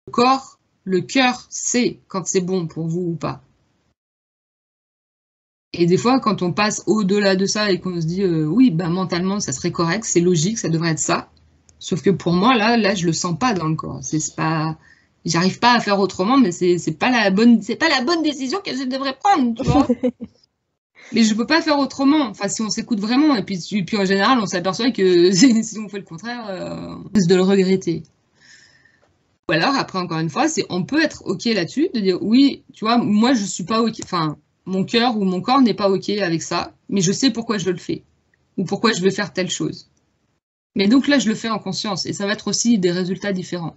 corps, le cœur sait quand c'est bon pour vous ou pas. Et des fois, quand on passe au-delà de ça et qu'on se dit oui, bah, mentalement, ça serait correct, c'est logique, ça devrait être ça. Sauf que pour moi, là, je le sens pas dans le corps. C'est pas, j'arrive pas à faire autrement, mais c'est pas la bonne décision que je devrais prendre, tu vois. Mais je peux pas faire autrement. Enfin, si on s'écoute vraiment, et puis en général, on s'aperçoit que si on fait le contraire, on risque de le regretter. Ou alors, après, encore une fois, on peut être OK là-dessus, de dire oui, tu vois, moi, je suis pas OK, enfin, mon cœur ou mon corps n'est pas OK avec ça, mais je sais pourquoi je le fais, ou pourquoi je veux faire telle chose. Mais donc là, je le fais en conscience, et ça va être aussi des résultats différents.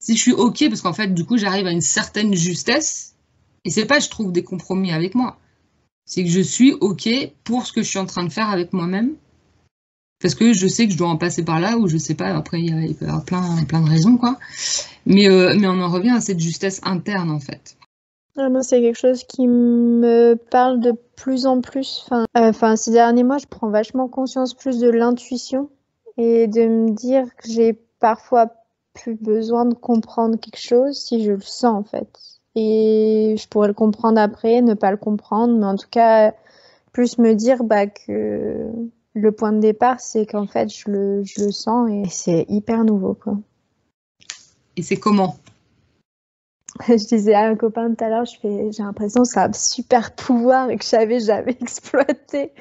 Si je suis OK, parce qu'en fait, du coup, j'arrive à une certaine justesse, et c'est pas je trouve des compromis avec moi, c'est que je suis OK pour ce que je suis en train de faire avec moi-même, parce que je sais que je dois en passer par là, ou je sais pas, après, il peut y avoir plein de raisons, quoi. Mais on en revient à cette justesse interne, en fait. Moi, c'est quelque chose qui me parle de plus en plus. Enfin, ces derniers mois, je prends vachement conscience plus de l'intuition et de me dire que j'ai parfois plus besoin de comprendre quelque chose si je le sens, en fait. Et je pourrais le comprendre après, ne pas le comprendre, mais en tout cas, plus me dire que le point de départ, c'est qu'en fait, je le sens et c'est hyper nouveau, quoi. Et c'est comment? Je disais à un copain tout à l'heure, j'ai l'impression que c'est un super pouvoir et que j'avais jamais exploité.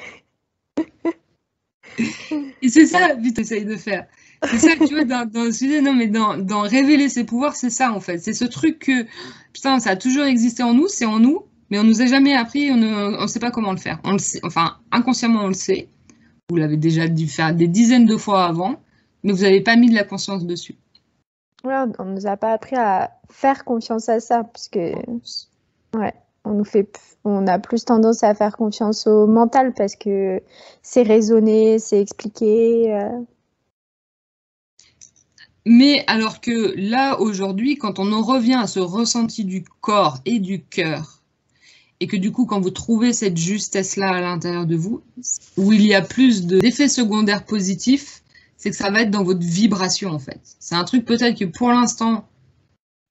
Et c'est ça, vite, essaye de faire. C'est ça, tu vois, dans le sujet, non, mais dans révéler ses pouvoirs, c'est ça, en fait. C'est ce truc que, putain, ça a toujours existé en nous, c'est en nous, mais on nous a jamais appris, on ne sait pas comment le faire. On le sait, enfin, inconsciemment, on le sait. Vous l'avez déjà dû faire des dizaines de fois avant, mais vous n'avez pas mis de la conscience dessus. Ouais, on nous a pas appris à faire confiance à ça, parce que ouais, on a plus tendance à faire confiance au mental parce que c'est raisonné, c'est expliqué. Mais alors que là, aujourd'hui, quand on en revient à ce ressenti du corps et du cœur, et que du coup, quand vous trouvez cette justesse-là à l'intérieur de vous, où il y a plus d'effets secondaires positifs, c'est que ça va être dans votre vibration, en fait. C'est un truc peut-être que pour l'instant,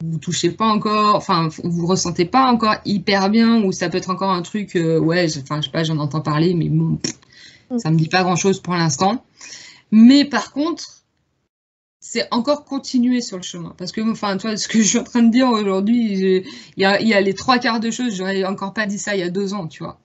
vous touchez pas encore, enfin, vous ressentez pas encore hyper bien, ou ça peut être encore un truc, ouais, enfin, je sais pas, j'en entends parler, mais bon, ça me dit pas grand-chose pour l'instant. Mais par contre, c'est encore continuer sur le chemin. Parce que, enfin, tu vois, ce que je suis en train de dire aujourd'hui, il y a les trois quarts de choses, j'aurais encore pas dit ça il y a 2 ans, tu vois.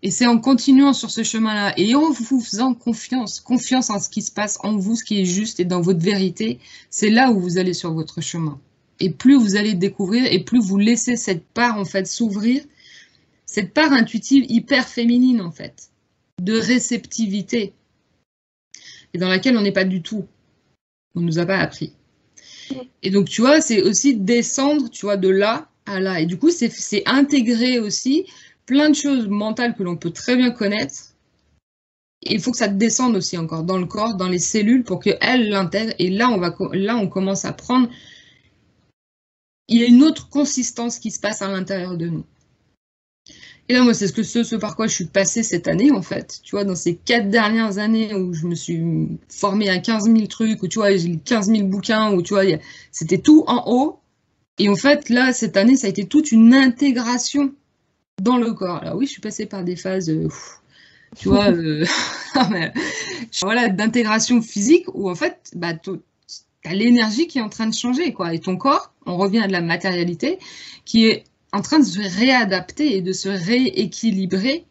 Et c'est en continuant sur ce chemin-là et en vous faisant confiance en ce qui se passe en vous, ce qui est juste et dans votre vérité, c'est là où vous allez sur votre chemin. Et plus vous allez découvrir et plus vous laissez cette part, en fait, s'ouvrir, cette part intuitive hyper féminine, en fait, de réceptivité, et dans laquelle on n'est pas du tout. On ne nous a pas appris. Et donc, tu vois, c'est aussi descendre, tu vois, de là à là. Et du coup, c'est intégrer aussi plein de choses mentales que l'on peut très bien connaître. Et il faut que ça descende aussi encore dans le corps, dans les cellules, pour qu'elles l'intègrent. Et là, on commence à prendre... Il y a une autre consistance qui se passe à l'intérieur de nous. Et là, moi, c'est ce par quoi je suis passée cette année, en fait. Tu vois, dans ces 4 dernières années où je me suis formée à 15 000 trucs, où tu vois, j'ai lu 15 000 bouquins, où tu vois, c'était tout en haut. Et en fait, là, cette année, ça a été toute une intégration dans le corps. Alors oui, je suis passée par des phases, tu vois, voilà, d'intégration physique où en fait, bah, t'as l'énergie qui est en train de changer, quoi. Et ton corps, on revient à de la matérialité, qui est en train de se réadapter et de se rééquilibrer